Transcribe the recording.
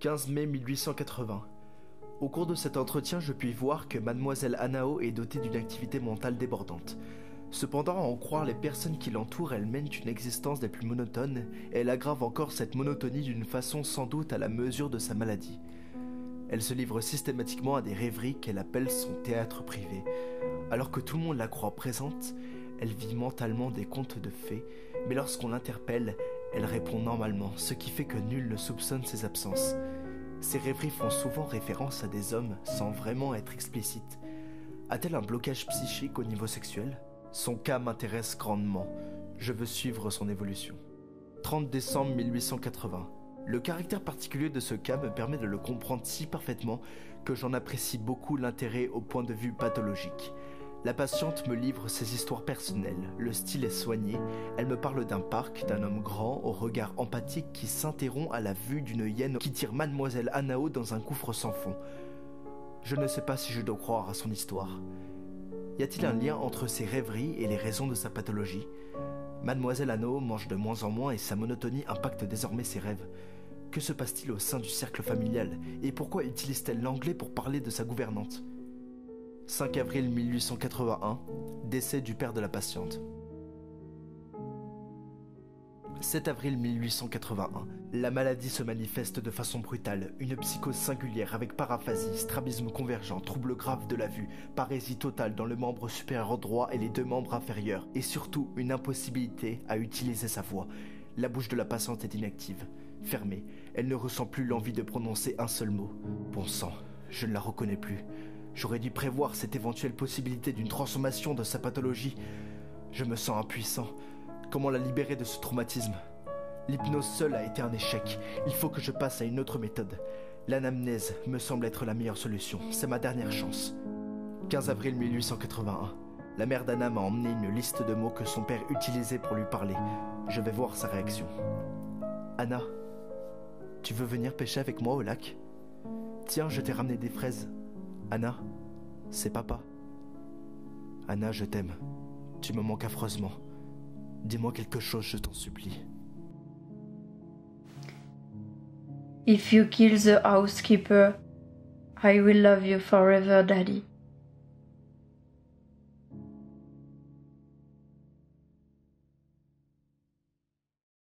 15 mai 1880. Au cours de cet entretien, je puis voir que mademoiselle Hanao est dotée d'une activité mentale débordante. Cependant, à en croire les personnes qui l'entourent, elle mène une existence des plus monotones, et elle aggrave encore cette monotonie d'une façon sans doute à la mesure de sa maladie. Elle se livre systématiquement à des rêveries qu'elle appelle son théâtre privé. Alors que tout le monde la croit présente, elle vit mentalement des contes de fées, mais lorsqu'on l'interpelle, elle répond normalement, ce qui fait que nul ne soupçonne ses absences. Ces rêveries font souvent référence à des hommes sans vraiment être explicites. A-t-elle un blocage psychique au niveau sexuel ? Son cas m'intéresse grandement. Je veux suivre son évolution. 30 décembre 1880. Le caractère particulier de ce cas me permet de le comprendre si parfaitement que j'en apprécie beaucoup l'intérêt au point de vue pathologique. La patiente me livre ses histoires personnelles, le style est soigné, elle me parle d'un parc, d'un homme grand, au regard empathique qui s'interrompt à la vue d'une hyène qui tire mademoiselle Hanao dans un gouffre sans fond. Je ne sais pas si je dois croire à son histoire. Y a-t-il un lien entre ses rêveries et les raisons de sa pathologie ? Mademoiselle Hanao mange de moins en moins et sa monotonie impacte désormais ses rêves. Que se passe-t-il au sein du cercle familial et pourquoi utilise-t-elle l'anglais pour parler de sa gouvernante ? 5 avril 1881, décès du père de la patiente. 7 avril 1881, la maladie se manifeste de façon brutale, une psychose singulière avec paraphasie, strabisme convergent, trouble grave de la vue, parésie totale dans le membre supérieur droit et les 2 membres inférieurs, et surtout une impossibilité à utiliser sa voix. La bouche de la patiente est inactive, fermée, elle ne ressent plus l'envie de prononcer un seul mot. Bon sang, je ne la reconnais plus. J'aurais dû prévoir cette éventuelle possibilité d'une transformation de sa pathologie. Je me sens impuissant. Comment la libérer de ce traumatisme ? L'hypnose seule a été un échec. Il faut que je passe à une autre méthode. L'anamnèse me semble être la meilleure solution. C'est ma dernière chance. 15 avril 1881. La mère d'Anna m'a emmené une liste de mots que son père utilisait pour lui parler. Je vais voir sa réaction. Anna, tu veux venir pêcher avec moi au lac ? Tiens, je t'ai ramené des fraises. Anna, c'est papa. Anna, je t'aime. Tu me manques affreusement. Dis-moi quelque chose, je t'en supplie. If you kill the housekeeper, I will love you forever, Daddy.